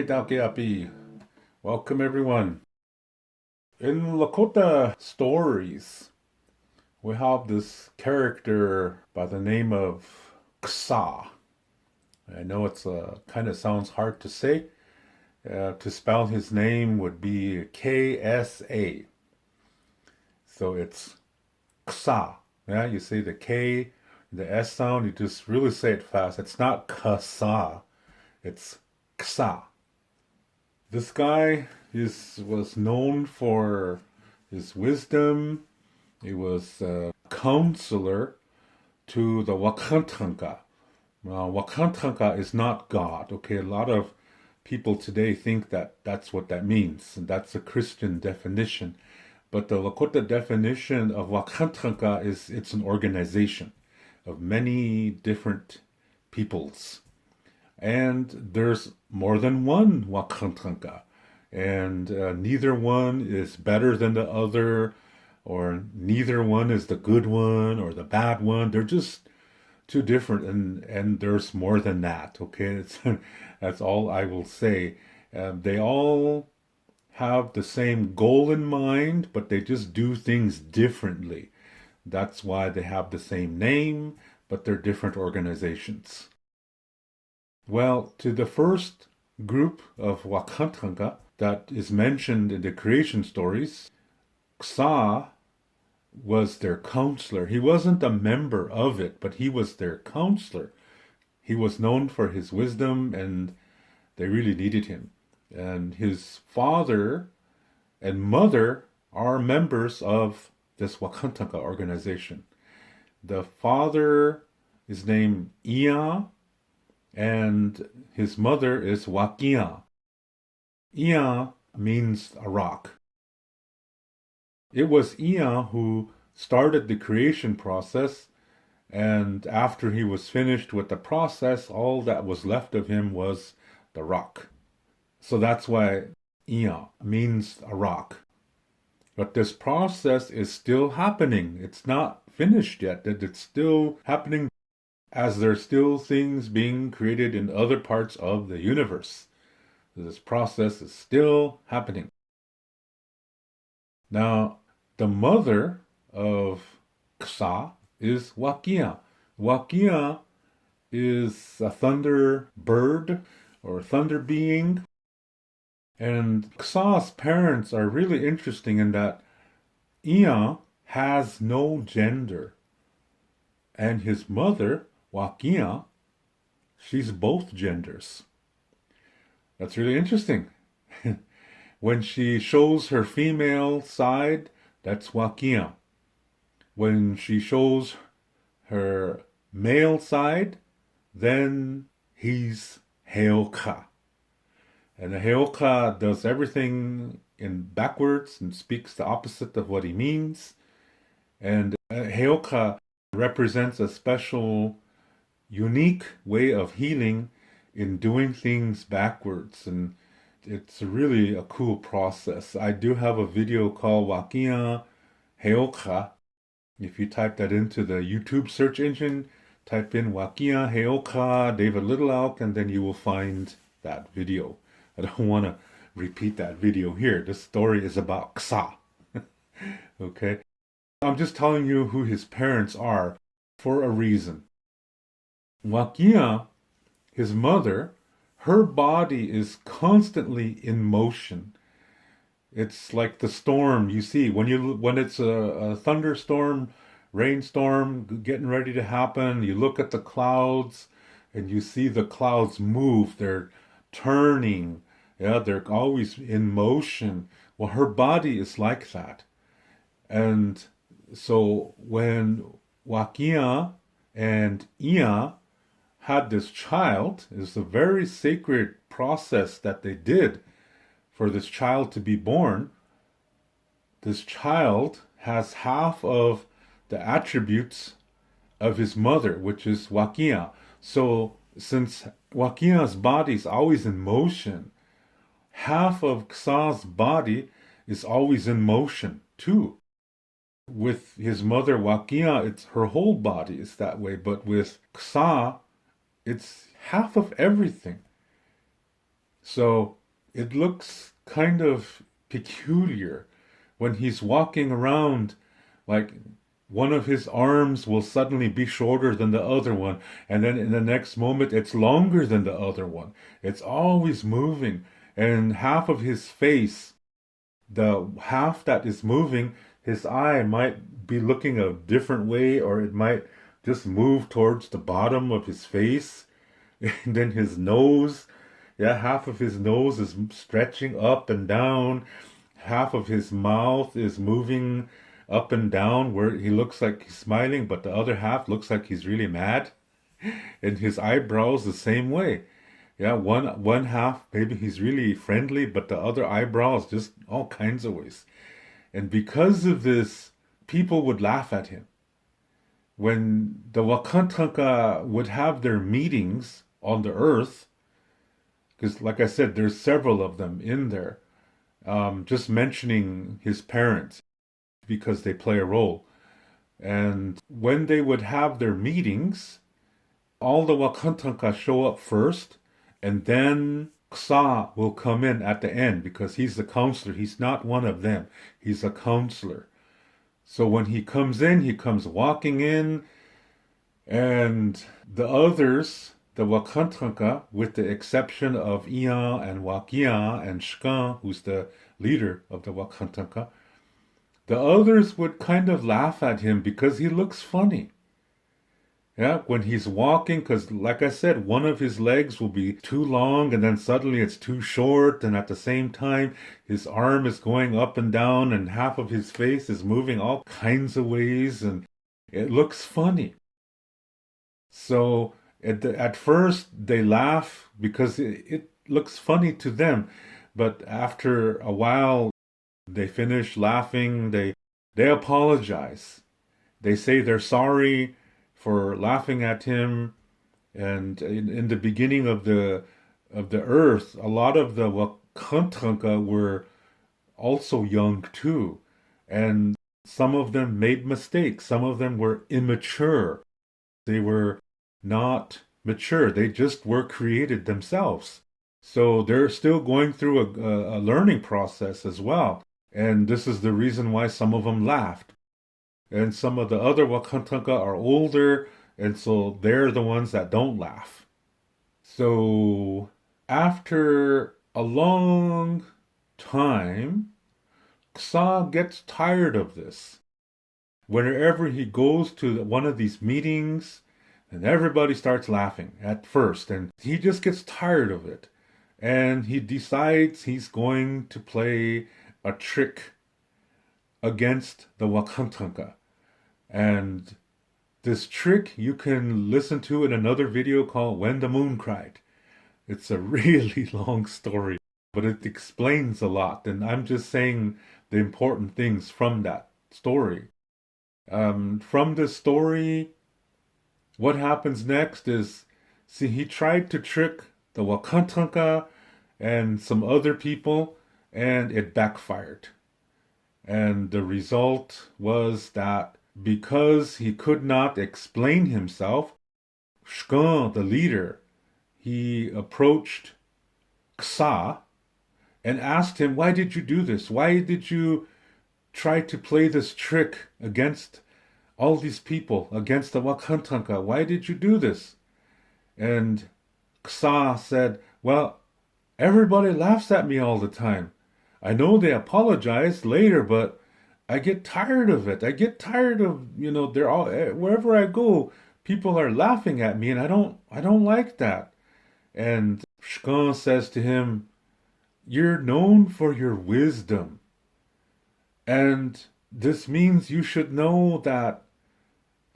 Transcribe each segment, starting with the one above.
Welcome everyone. In Lakota stories, we have this character by the name of Ksa. I know it's kind of sounds hard to say. To spell his name would be K-S-A. So it's Ksa. Yeah, you say the K, the S sound, you just really say it fast. It's not Kasa, it's Ksa. This guy was known for his wisdom. He was a counselor to the Wakantanka. Now, Wakantanka is not God. Okay, a lot of people today think that that's what that means, and that's a Christian definition. But the Lakota definition of Wakantanka is it's an organization of many different peoples. And there's more than one Wakantanka. And neither one is better than the other, or neither one is the good one or the bad one. They're just too different, and there's more than that, okay? That's all I will say. They all have the same goal in mind, but they just do things differently. That's why they have the same name, but they're different organizations. Well, to the first group of Wakantanka that is mentioned in the creation stories, Ksa was their counselor. He wasn't a member of it, but he was their counselor. He was known for his wisdom, and they really needed him. And his father and mother are members of this Wakantanka organization. The father is named Ia, and his mother is Wakia. Ia means a rock. It was Ia who started the creation process, and after he was finished with the process, all that was left of him was the rock. So that's why Ia means a rock. But this process is still happening. It's not finished yet. It's still happening as there's still things being created in other parts of the universe. This process is still happening. Now, the mother of Ksa is Wakia. Wakia is a thunder bird or thunder being. And Ksa's parents are really interesting in that Ia has no gender. And his mother, Wakia, she's both genders. That's really interesting. When she shows her female side, that's Wakia. When she shows her male side, then he's Heoka. And the Heoka does everything in backwards and speaks the opposite of what he means. And Heoka represents a special, unique way of healing in doing things backwards. And it's really a cool process. I do have a video called Wakia Heoka. If you type that into the YouTube search engine, type in Wakia Heoka David Little Elk, and then you will find that video. I don't want to repeat that video here. This story is about Ksa. Okay? I'm just telling you who his parents are for a reason. Wakia, his mother, her body is constantly in motion. It's like the storm you see when it's a thunderstorm, rainstorm getting ready to happen. You look at the clouds and you see the clouds move. They're turning. Yeah, they're always in motion. Well, her body is like that. And so when Wakia and Ia had this child, it's a very sacred process that they did for this child to be born. This child has half of the attributes of his mother, which is Wakia. So since Wakia's body is always in motion, half of Ksa's body is always in motion too. With his mother Wakia, it's her whole body is that way, but with Ksa, it's half of everything. So it looks kind of peculiar when he's walking around, like one of his arms will suddenly be shorter than the other one, and then in the next moment it's longer than the other one. It's always moving, and half of his face, the half that is moving, his eye might be looking a different way, or it might just move towards the bottom of his face. And then his nose, yeah, half of his nose is stretching up and down. Half of his mouth is moving up and down where he looks like he's smiling, but the other half looks like he's really mad. And his eyebrows the same way. Yeah, one half maybe he's really friendly, but the other eyebrows just all kinds of ways. And because of this, people would laugh at him. When the Wakantanka would have their meetings on the earth, because like I said, there's several of them in there, just mentioning his parents because they play a role. And when they would have their meetings, all the Wakantanka show up first, and then Ksa will come in at the end because he's the counselor. He's not one of them. He's a counselor. So when he comes in, he comes walking in, and the others, the Wakantanka, with the exception of Ian and Wakia and Shkan, who's the leader of the Wakantanka, the others would kind of laugh at him because he looks funny. Yeah, when he's walking, because like I said, one of his legs will be too long and then suddenly it's too short, and at the same time, his arm is going up and down and half of his face is moving all kinds of ways, and it looks funny. So at first they laugh because it looks funny to them, but after a while they finish laughing, they apologize. They say they're sorry for laughing at him. And in the beginning of the earth, a lot of the Wakantanka were also young too. And some of them made mistakes. Some of them were immature. They were not mature. They just were created themselves. So they're still going through a learning process as well. And this is the reason why some of them laughed. And some of the other Wakantanka are older, and so they're the ones that don't laugh. So after a long time, Ksa gets tired of this. Whenever he goes to one of these meetings, and everybody starts laughing at first, and he just gets tired of it. And he decides he's going to play a trick against the Wakantanka. And this trick you can listen to in another video called When the Moon Cried. It's a really long story, but it explains a lot. And I'm just saying the important things from that story. From this story, what happens next is, see, he tried to trick the Wakantanka and some other people, and it backfired. And the result was that because he could not explain himself, Shkan, the leader, he approached Ksa and asked him, why did you do this? Why did you try to play this trick against all these people, against the Wakantanka? Why did you do this? And Ksa said, well, everybody laughs at me all the time. I know they apologize later, but I get tired of it. I get tired of, they're all, wherever I go, people are laughing at me, and I don't like that. And Shkan says to him, you're known for your wisdom. And this means you should know that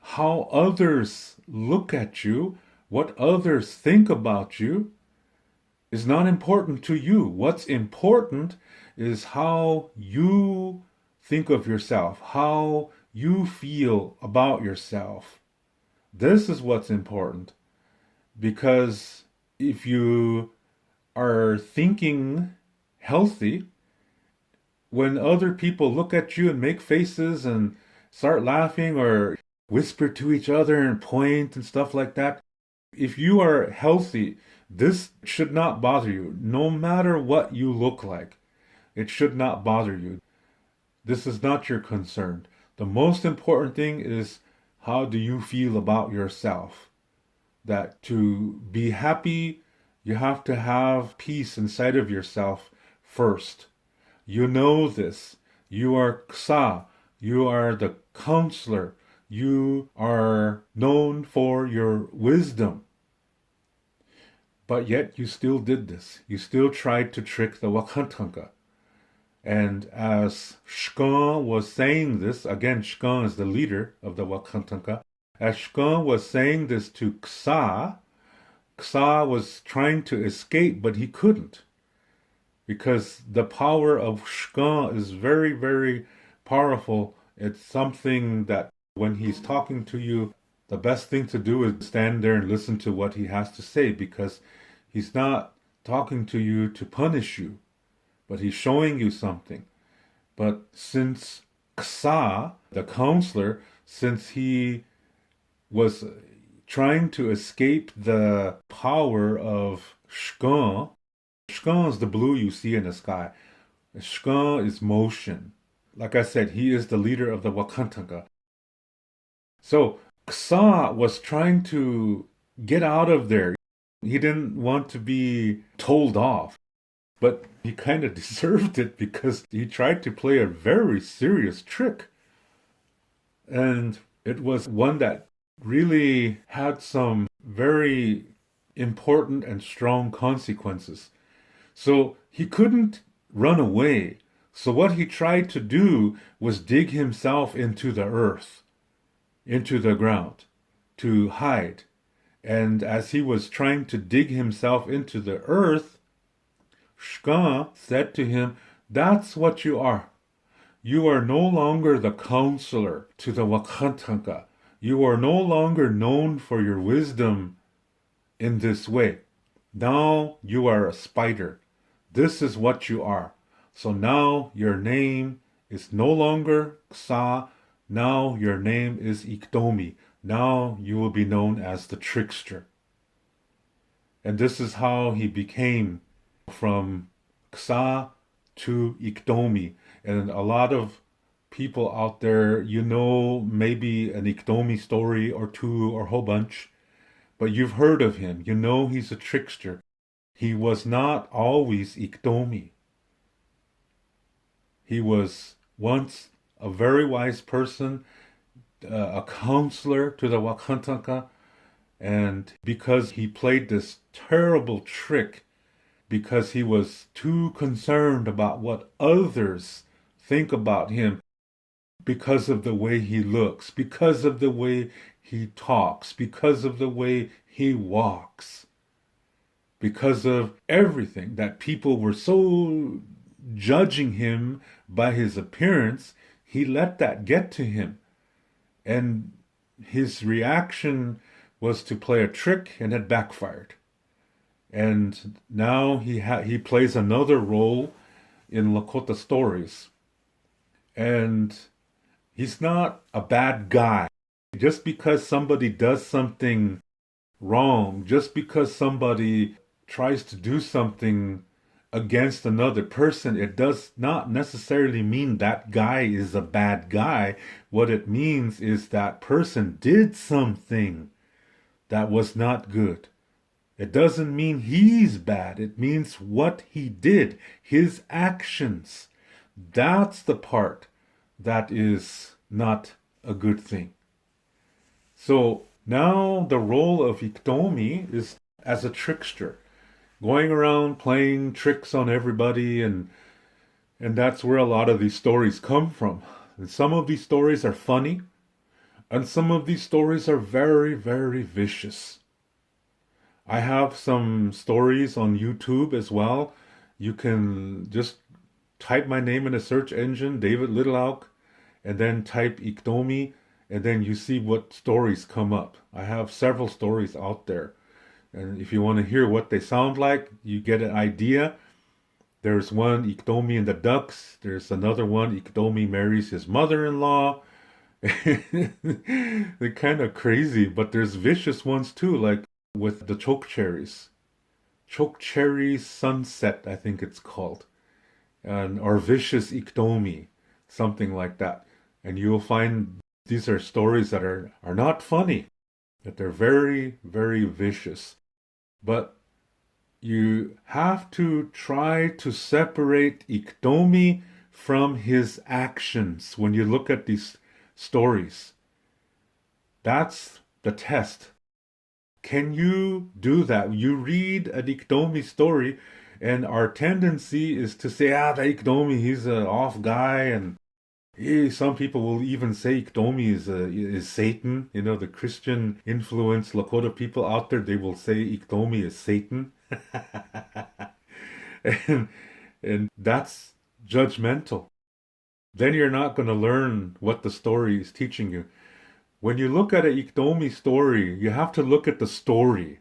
how others look at you, what others think about you, is not important to you. What's important is how you think of yourself, how you feel about yourself. This is what's important. Because if you are thinking healthy, when other people look at you and make faces and start laughing or whisper to each other and point and stuff like that, if you are healthy, This should not bother you, no matter what you look like. It should not bother you. This is not your concern. The most important thing is, how do you feel about yourself? That to be happy, you have to have peace inside of yourself first. You know this. You are Ksa. You are the counselor. You are known for your wisdom. But yet you still did this. You still tried to trick the Wakantanka. And as Shkan was saying this, again, Shkan is the leader of the Wakantanka. As Shkan was saying this to Ksa, Ksa was trying to escape, but he couldn't. Because the power of Shkan is very, very powerful. It's something that when he's talking to you, the best thing to do is stand there and listen to what he has to say, because he's not talking to you to punish you, but he's showing you something. But since Ksa, the counselor, since he was trying to escape the power of Shkan, Shkan is the blue you see in the sky. Shkan is motion. Like I said, he is the leader of the Wakantanka. So Ksa was trying to get out of there. He didn't want to be told off, but he kind of deserved it because he tried to play a very serious trick. And it was one that really had some very important and strong consequences. So he couldn't run away. So what he tried to do was dig himself into the earth, into the ground, to hide. And as he was trying to dig himself into the earth, Shkan said to him, "That's what you are. You are no longer the counselor to the Wakantanka. You are no longer known for your wisdom in this way. Now you are a spider. This is what you are. So now your name is no longer Ksa. Now your name is Iktomi. Now you will be known as the trickster." And this is how he became from Ksa to Iktomi. And a lot of people out there, you know, maybe an Iktomi story or two or a whole bunch, but you've heard of him. You know he's a trickster. He was not always Iktomi. He was once a very wise person, a counselor to the Wakantanka, and because he played this terrible trick, because he was too concerned about what others think about him, because of the way he looks, because of the way he talks, because of the way he walks, because of everything, that people were so judging him by his appearance, he let that get to him. And his reaction was to play a trick, and it backfired. And now he plays another role in Lakota stories. And he's not a bad guy. Just because somebody does something wrong, just because somebody tries to do something against another person, it does not necessarily mean that guy is a bad guy. What it means is that person did something that was not good. It doesn't mean he's bad. It means what he did, his actions. That's the part that is not a good thing. So now the role of Iktomi is as a trickster, going around playing tricks on everybody, and that's where a lot of these stories come from. And some of these stories are funny, and some of these stories are very, very vicious. I have some stories on YouTube as well. You can just type my name in a search engine, David Littleout, and then type Iktomi, and then you see what stories come up. I have several stories out there. And if you want to hear what they sound like, you get an idea. There's one, Iktomi and the Ducks. There's another one, Iktomi marries his mother-in-law. They're kind of crazy, but there's vicious ones too, like with the choke cherries. Chokecherry Sunset, I think it's called, or Vicious Iktomi, something like that. And you'll find these are stories that are not funny, that they're very, very vicious. But you have to try to separate Iktomi from his actions when you look at these stories. That's the test. Can you do that? You read a Iktomi story, and our tendency is to say, the Iktomi, he's an off guy, and some people will even say Iktomi is Satan. You know, the Christian influenced Lakota people out there, they will say Iktomi is Satan. and, and that's judgmental. Then you're not going to learn what the story is teaching you. When you look at an Iktomi story, you have to look at the story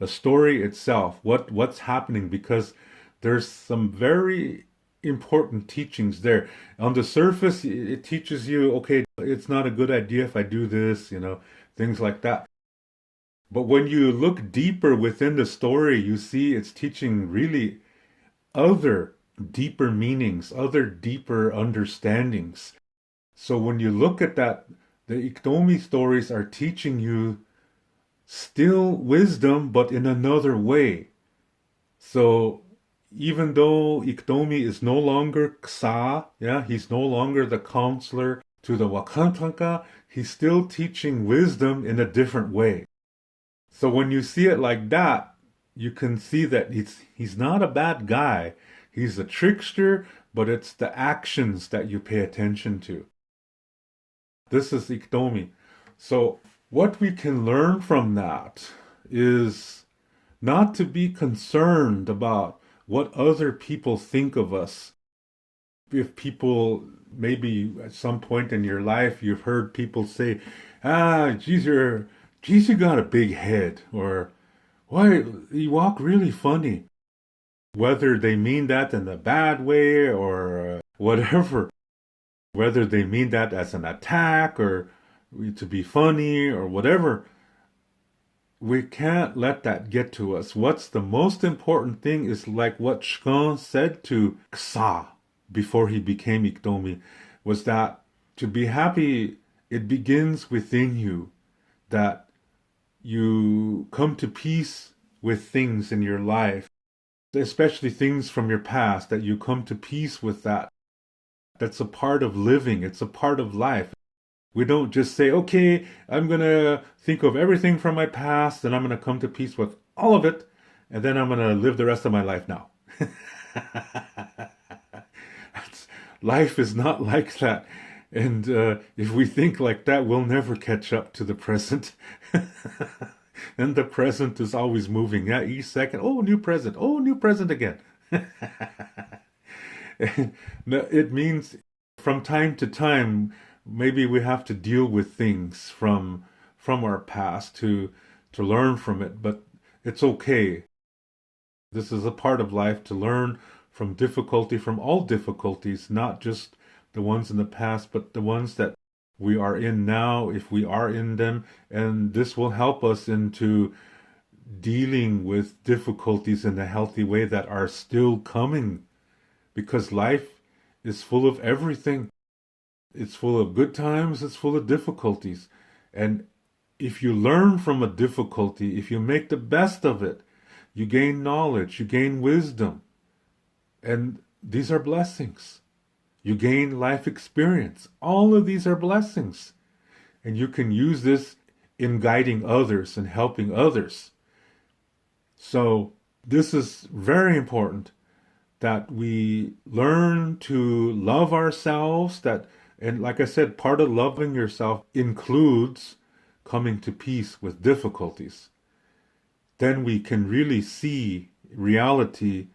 itself, what's happening, because there's some very important teachings there. On the surface, it teaches you, okay, it's not a good idea if I do this, things like that. But when you look deeper within the story, you see it's teaching really other deeper meanings, other deeper understandings. So when you look at that, the Iktomi stories are teaching you still wisdom, but in another way. So even though Iktomi is no longer Ksa, he's no longer the counselor to the Wakantanka, he's still teaching wisdom in a different way. So when you see it like that, you can see that he's not a bad guy. He's a trickster, but it's the actions that you pay attention to. This is Iktomi. So what we can learn from that is not to be concerned about what other people think of us. If people, maybe at some point in your life, you've heard people say, geez, you got a big head, or why, you walk really funny. Whether they mean that in a bad way or whatever, whether they mean that as an attack or to be funny or whatever, we can't let that get to us. What's the most important thing is like what Shkan said to Ksa before he became Iktomi, was that to be happy, it begins within you, that you come to peace with things in your life, especially things from your past, that you come to peace with that. That's a part of living. It's a part of life. We don't just say, okay, I'm going to think of everything from my past and I'm going to come to peace with all of it, and then I'm going to live the rest of my life now. Life is not like that. And if we think like that, we'll never catch up to the present. And the present is always moving. Yeah, each second, new present. New present again. It means from time to time, maybe we have to deal with things from our past to learn from it, but it's okay. This is a part of life, to learn from difficulty, from all difficulties, not just the ones in the past, but the ones that we are in now, if we are in them. And this will help us into dealing with difficulties in a healthy way that are still coming, because life is full of everything. It's full of good times, it's full of difficulties. And if you learn from a difficulty, if you make the best of it, you gain knowledge, you gain wisdom. And these are blessings. You gain life experience. All of these are blessings. And you can use this in guiding others and helping others. So this is very important, that we learn to love ourselves, and like I said, part of loving yourself includes coming to peace with difficulties. Then we can really see reality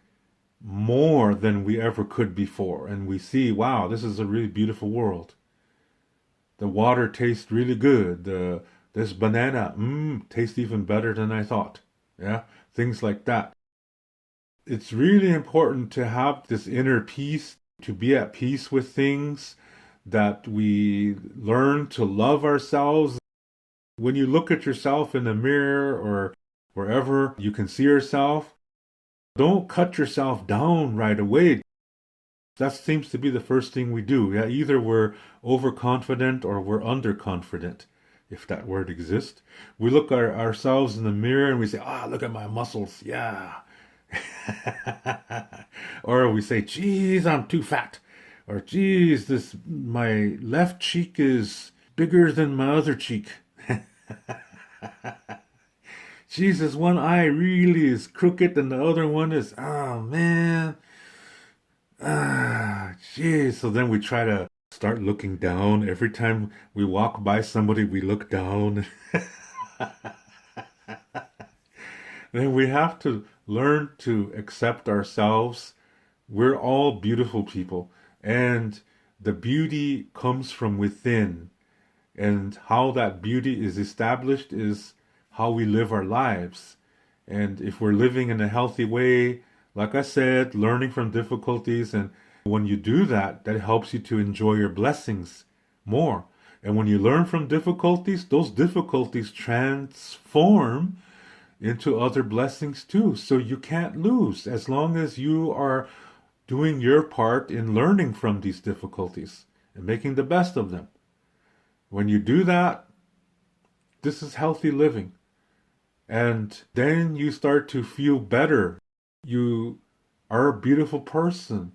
more than we ever could before. And we see, wow, this is a really beautiful world. The water tastes really good. This banana, tastes even better than I thought. Yeah, things like that. It's really important to have this inner peace, to be at peace with things, that we learn to love ourselves. When you look at yourself in the mirror, or wherever you can see yourself, don't cut yourself down right away. That seems to be the first thing we do. Yeah, either we're overconfident or we're underconfident, if that word exists. We look at ourselves in the mirror and we say, look at my muscles. Yeah. Or we say, geez, I'm too fat. Or geez, my left cheek is bigger than my other cheek. Jesus, one eye really is crooked and the other one is, oh man. Geez. So then we try to start looking down. Every time we walk by somebody, we look down. Then we have to learn to accept ourselves. We're all beautiful people. And the beauty comes from within. And how that beauty is established is how we live our lives. And if we're living in a healthy way, like I said, learning from difficulties, and when you do that, that helps you to enjoy your blessings more. And when you learn from difficulties, those difficulties transform into other blessings too. So you can't lose as long as you are doing your part in learning from these difficulties and making the best of them. When you do that, this is healthy living. And then you start to feel better. You are a beautiful person,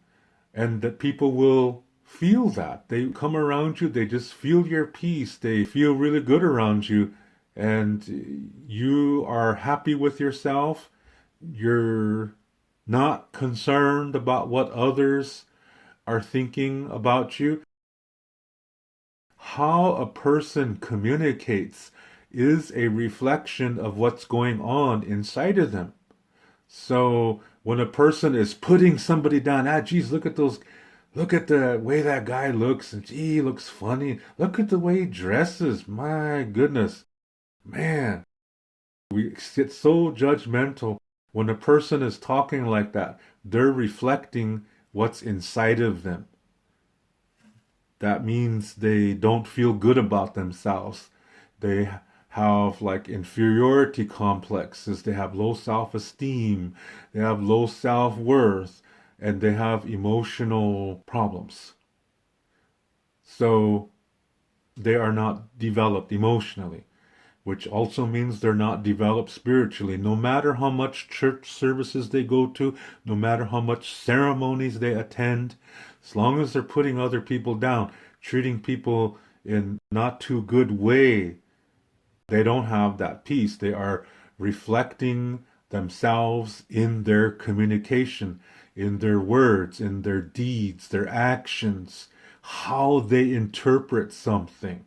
and that people will feel that. They come around you, they just feel your peace. They feel really good around you, and you are happy with yourself. You're not concerned about what others are thinking about you. How a person communicates is a reflection of what's going on inside of them. So when a person is putting somebody down, geez, look at the way that guy looks, and gee, he looks funny. Look at the way he dresses. My goodness. Man, we get so judgmental. When a person is talking like that, they're reflecting what's inside of them. That means they don't feel good about themselves. They have like inferiority complexes. They have low self-esteem. They have low self-worth. And they have emotional problems. So they are not developed emotionally, which also means they're not developed spiritually. No matter how much church services they go to, no matter how much ceremonies they attend, as long as they're putting other people down, treating people in not too good way, they don't have that peace. They are reflecting themselves in their communication, in their words, in their deeds, their actions, how they interpret something.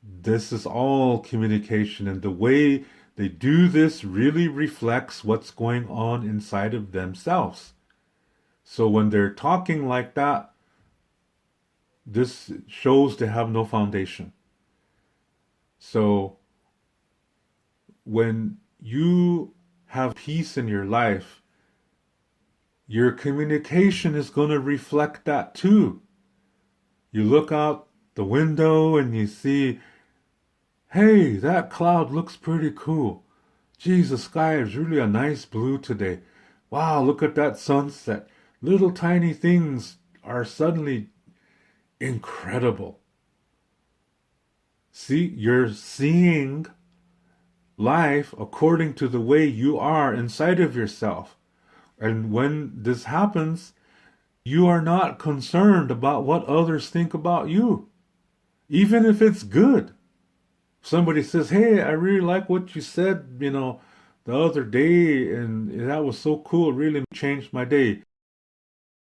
This is all communication, and the way they do this really reflects what's going on inside of themselves. So when they're talking like that, this shows they have no foundation. So when you have peace in your life, your communication is going to reflect that too. You look out the window and you see, hey, that cloud looks pretty cool. Geez, the sky is really a nice blue today. Wow, look at that sunset. Little tiny things are suddenly incredible. See, you're seeing life according to the way you are inside of yourself. And when this happens, you are not concerned about what others think about you, even if it's good. Somebody says, hey, I really like what you said, the other day, and that was so cool. It really changed my day.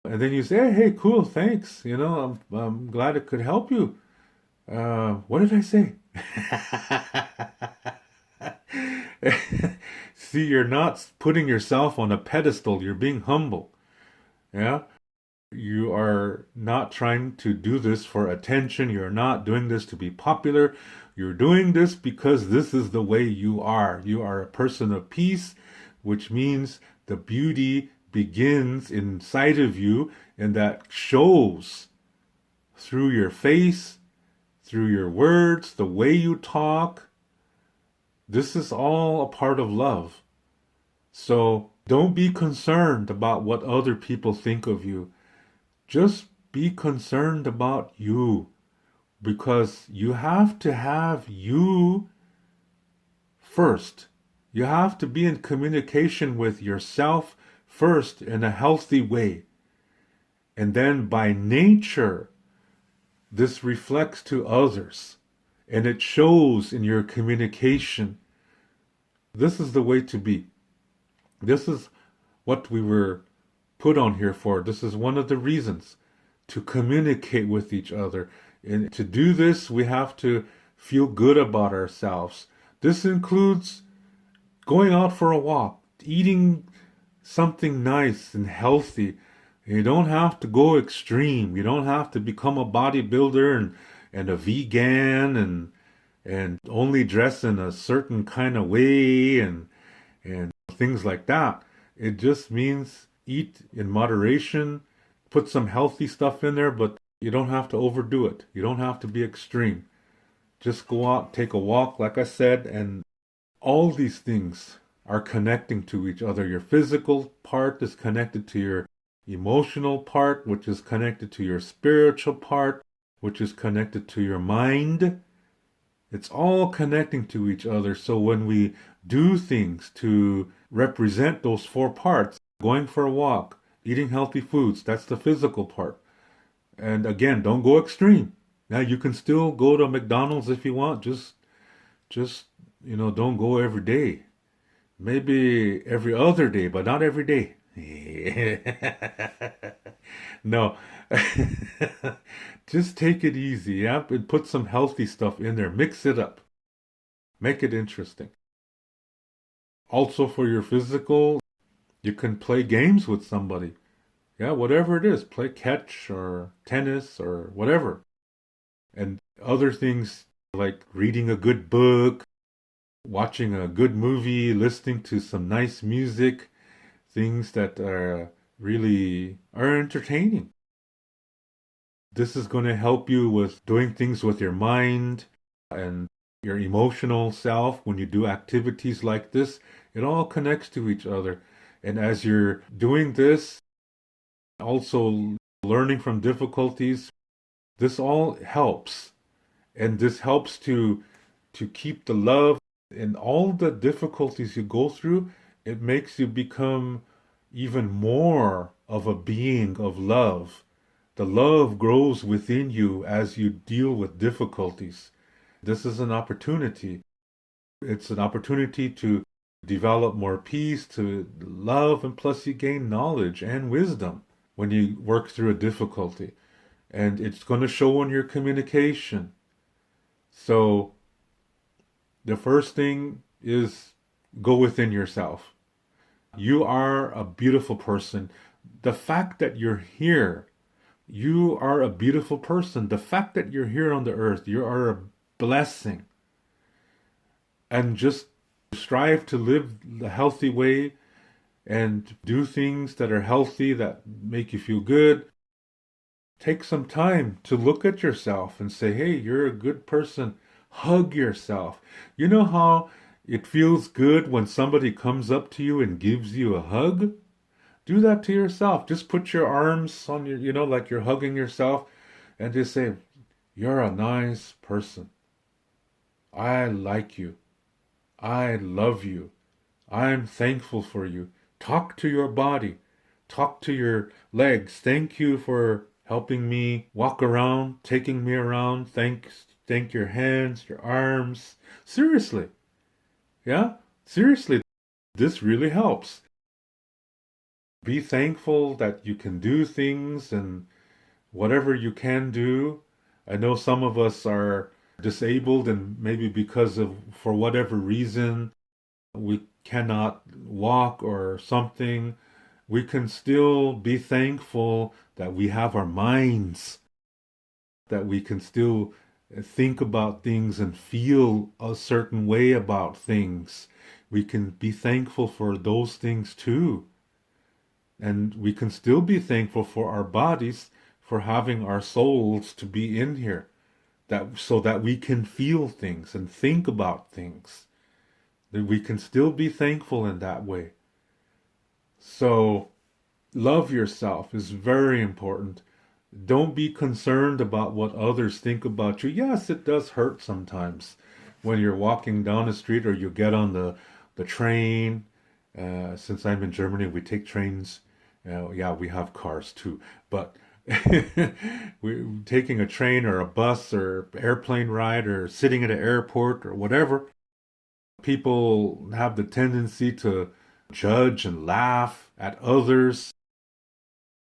And then you say, hey, cool, thanks. I'm glad it could help you. What did I say? See, you're not putting yourself on a pedestal. You're being humble. Yeah? You are not trying to do this for attention. You're not doing this to be popular. You're doing this because this is the way you are. You are a person of peace, which means the beauty begins inside of you, and that shows through your face, through your words, the way you talk. This is all a part of love. So don't be concerned about what other people think of you. Just be concerned about you, because you have to have you first. You have to be in communication with yourself first in a healthy way. And then by nature, this reflects to others and it shows in your communication. This is the way to be. This is what we were put on here for. This is one of the reasons, to communicate with each other. And to do this, we have to feel good about ourselves. This includes going out for a walk, eating something nice and healthy. You don't have to go extreme. You don't have to become a bodybuilder and a vegan and only dress in a certain kind of way and things like that. It just means eat in moderation, put some healthy stuff in there, but you don't have to overdo it. You don't have to be extreme. Just go out, take a walk, like I said, and all these things are connecting to each other. Your physical part is connected to your emotional part, which is connected to your spiritual part, which is connected to your mind. It's all connecting to each other. So when we do things to represent those four parts, going for a walk, eating healthy foods, that's the physical part. And again, don't go extreme. Now you can still go to McDonald's if you want. Just don't go every day. Maybe every other day, but not every day. No. Just take it easy, yeah? And put some healthy stuff in there. Mix it up. Make it interesting. Also for your physical, you can play games with somebody. Yeah, whatever it is. Play catch or tennis or whatever. And other things like reading a good book, watching a good movie, listening to some nice music, things that are really are entertaining. This is going to help you with doing things with your mind and your emotional self. When you do activities like this, it all connects to each other. And as you're doing this, also learning from difficulties, this all helps. And this helps to keep the love in all the difficulties you go through. It makes you become even more of a being of love. The love grows within you as you deal with difficulties. This is an opportunity. It's an opportunity to develop more peace, to love, and plus you gain knowledge and wisdom when you work through a difficulty. And it's going to show in your communication. So the first thing is go within yourself. You are a beautiful person. The fact that you're here, you are a beautiful person. The fact that you're here on the earth, you are a blessing. And just strive to live the healthy way and do things that are healthy, that make you feel good. Take some time to look at yourself and say, hey, you're a good person. Hug yourself. You know how it feels good when somebody comes up to you and gives you a hug? Do that to yourself. Just put your arms on your, like you're hugging yourself, and just say, you're a nice person. I like you. I love you. I'm thankful for you. Talk to your body. Talk to your legs. Thank you for helping me walk around, taking me around. Thank your hands, your arms. Seriously. Yeah? Seriously. This really helps. Be thankful that you can do things and whatever you can do. I know some of us are disabled and maybe for whatever reason, we cannot walk or something. We can still be thankful that we have our minds, that we can still think about things and feel a certain way about things. We can be thankful for those things too. And we can still be thankful for our bodies, for having our souls to be in here, so that we can feel things and think about things. That we can still be thankful in that way. So, love yourself is very important. Don't be concerned about what others think about you. Yes, it does hurt sometimes when you're walking down the street or you get on the train. Since I'm in Germany, we take trains. Yeah, we have cars too. But we're taking a train or a bus or airplane ride or sitting at an airport or whatever. People have the tendency to judge and laugh at others.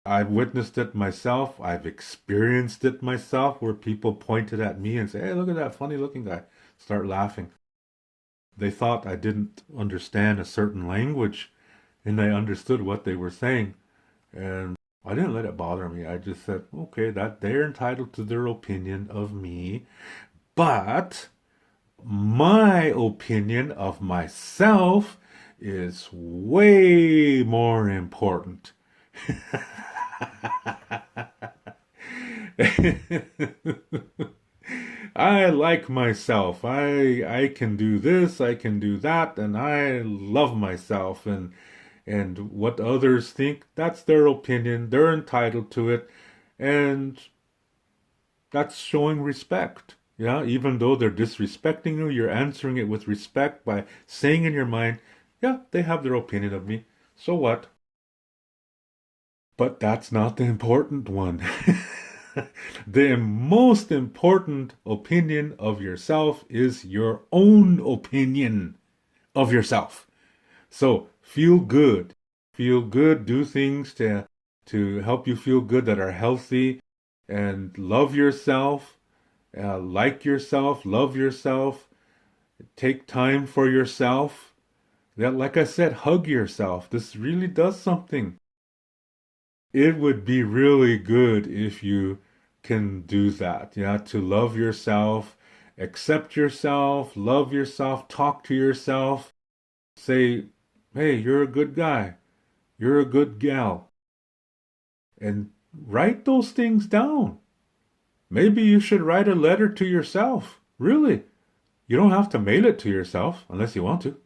I've witnessed it myself. I've experienced it myself where people pointed at me and say, "Hey, look at that funny looking guy." Start laughing. They thought I didn't understand a certain language and I understood what they were saying. And I didn't let it bother me. I just said, okay, that they're entitled to their opinion of me, but my opinion of myself is way more important. I like myself. I can do this, I can do that, and I love myself. And what others think, that's their opinion. They're entitled to it, and that's showing respect. Yeah, even though they're disrespecting you, you're answering it with respect by saying in your mind, yeah, they have their opinion of me. So what? But that's not the important one. The most important opinion of yourself is your own opinion of yourself. So feel good. Feel good. Do things to help you feel good that are healthy and love yourself. Like yourself. Love yourself. Take time for yourself. That, like I said, hug yourself. This really does something. It would be really good if you can do that. Yeah, to love yourself, accept yourself, love yourself, talk to yourself, say, hey, you're a good guy, you're a good gal, and write those things down. Maybe you should write a letter to yourself. Really. You don't have to mail it to yourself unless you want to.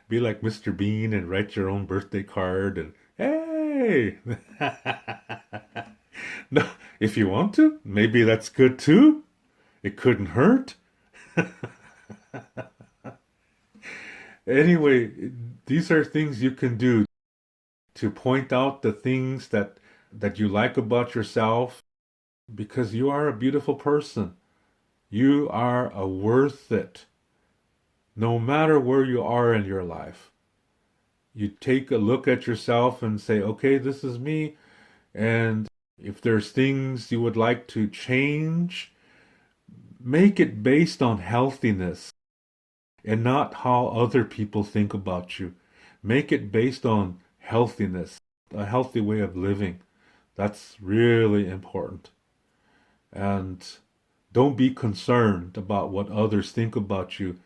Be like Mr. Bean and write your own birthday card and hey. No, if you want to, maybe that's good too. It couldn't hurt. Anyway, these are things you can do to point out the things that you like about yourself because you are a beautiful person. You are a worth it. No matter where you are in your life. You take a look at yourself and say, okay, this is me. And if there's things you would like to change, make it based on healthiness and not how other people think about you. Make it based on healthiness, a healthy way of living. That's really important. And don't be concerned about what others think about you.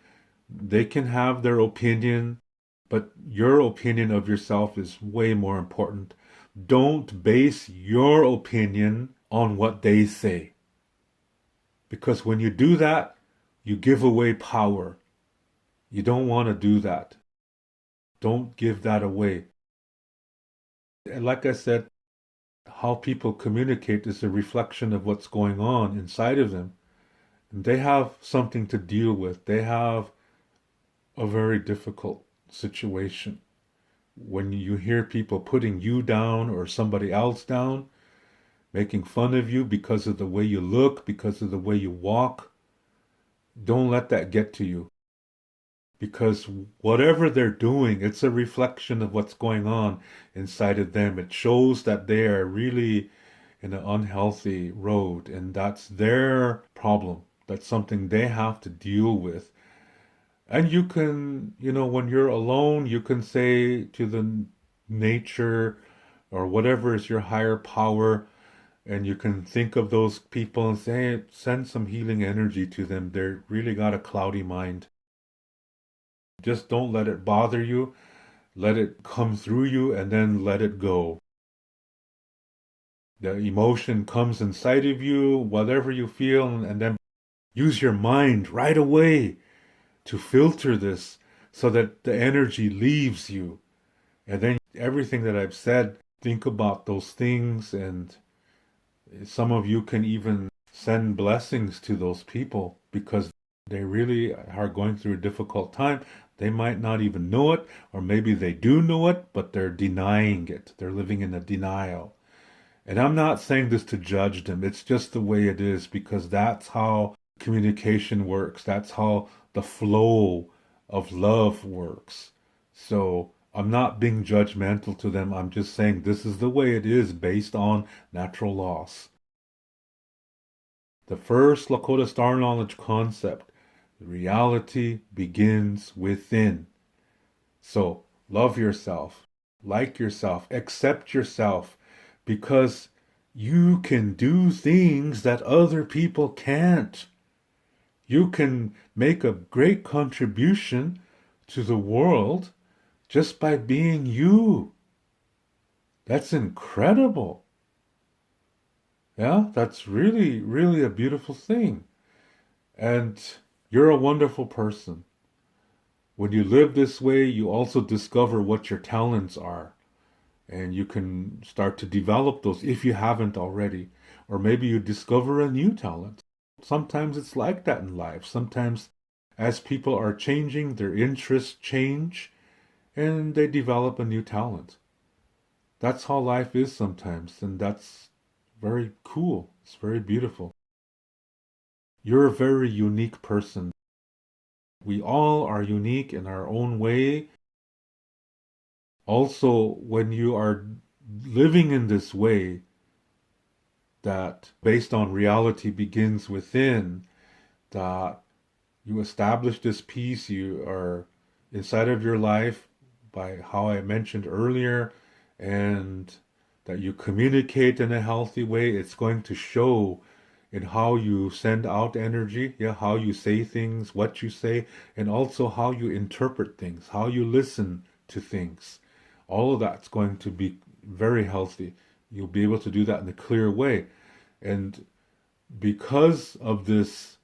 They can have their opinion, but your opinion of yourself is way more important. Don't base your opinion on what they say. Because when you do that, you give away power. You don't want to do that. Don't give that away. And like I said, how people communicate is a reflection of what's going on inside of them. And they have something to deal with. They have a very difficult situation. When you hear people putting you down or somebody else down, making fun of you because of the way you look, because of the way you walk, don't let that get to you. Because whatever they're doing, it's a reflection of what's going on inside of them. It shows that they are really in an unhealthy road, and that's their problem. That's something they have to deal with. And you can, when you're alone, you can say to the nature or whatever is your higher power, and you can think of those people and say, hey, send some healing energy to them. They're really got a cloudy mind. Just don't let it bother you. Let it come through you and then let it go. The emotion comes inside of you, whatever you feel, and then use your mind right away to filter this so that the energy leaves you. And then everything that I've said, think about those things, and some of you can even send blessings to those people because they really are going through a difficult time. They might not even know it, or maybe they do know it, but they're denying it. They're living in a denial. And I'm not saying this to judge them. It's just the way it is, because that's how communication works. That's how the flow of love works. So I'm not being judgmental to them. I'm just saying this is the way it is based on natural laws. The first Lakota Star Knowledge concept, reality begins within. So love yourself, like yourself, accept yourself, because you can do things that other people can't. You can make a great contribution to the world just by being you. That's incredible. Yeah, that's really, really a beautiful thing. And you're a wonderful person. When you live this way, you also discover what your talents are. And you can start to develop those if you haven't already. Or maybe you discover a new talent. Sometimes it's like that in life. Sometimes as people are changing, their interests change and they develop a new talent. That's how life is sometimes, and that's very cool. It's very beautiful. You're a very unique person. We all are unique in our own way. Also, when you are living in this way, that based on reality begins within, that you establish this peace, you are inside of your life by how I mentioned earlier, and that you communicate in a healthy way, it's going to show in how you send out energy, yeah, how you say things, what you say, and also how you interpret things, how you listen to things. All of that's going to be very healthy. You'll be able to do that in a clear way. And because of this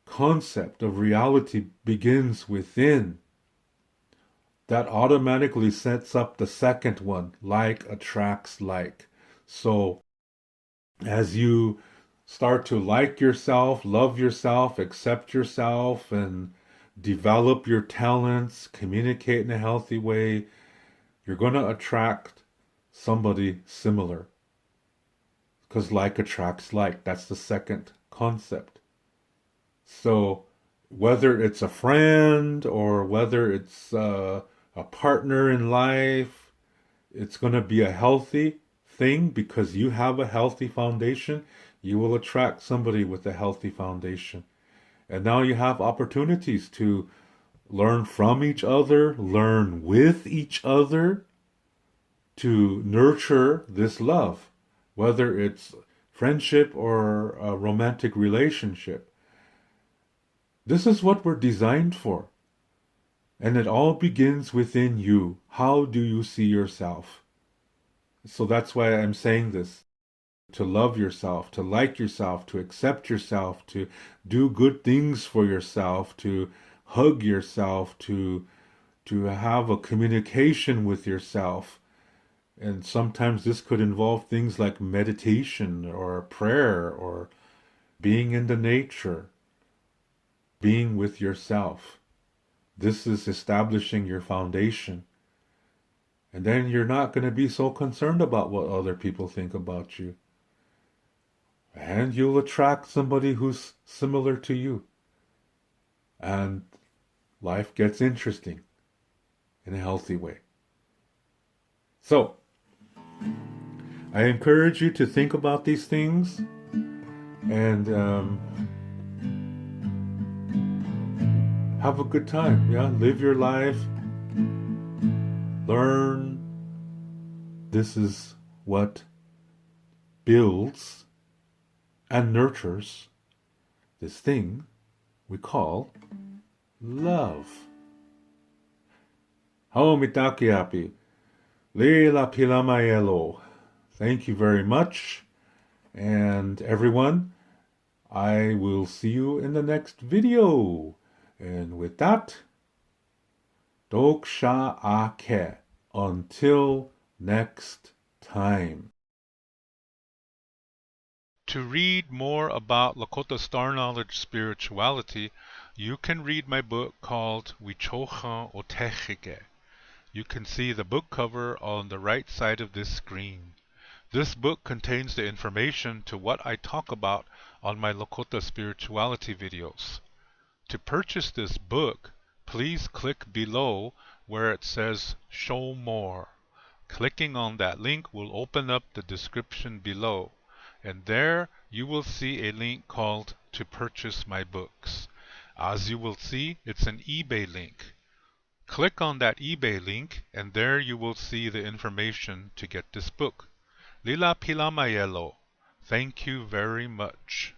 concept of reality begins within, that automatically sets up the second one, like attracts like. So as you start to like yourself, love yourself, accept yourself, and develop your talents, communicate in a healthy way, you're going to attract somebody similar. Because like attracts like. That's the second concept. So whether it's a friend or whether it's a partner in life, it's going to be a healthy thing because you have a healthy foundation. You will attract somebody with a healthy foundation. And now you have opportunities to learn from each other, learn with each other, to nurture this love, whether it's friendship or a romantic relationship. This is what we're designed for. And it all begins within you. How do you see yourself? So that's why I'm saying this. To love yourself, to like yourself, to accept yourself, to do good things for yourself, to hug yourself, to have a communication with yourself. And sometimes this could involve things like meditation or prayer or being in the nature, being with yourself. This is establishing your foundation. And then you're not going to be so concerned about what other people think about you. And you'll attract somebody who's similar to you. And life gets interesting in a healthy way. So, I encourage you to think about these things and have a good time. Yeah, live your life. Learn. This is what builds and nurtures this thing we call love. Haomitakiapi. Leila Pilamayelo. Thank you very much. And everyone, I will see you in the next video. And with that, Doksha Ake. Until next time. To read more about Lakota Star Knowledge spirituality, you can read my book called Wichocha Otechike. You can see the book cover on the right side of this screen. This book contains the information to what I talk about on my Lakota spirituality videos. To purchase this book, please click below where it says Show More. Clicking on that link will open up the description below, and there you will see a link called To Purchase My Books. As you will see, it's an eBay link. Click on that eBay link, and there you will see the information to get this book. Lila Pila Mayelo. Thank you very much.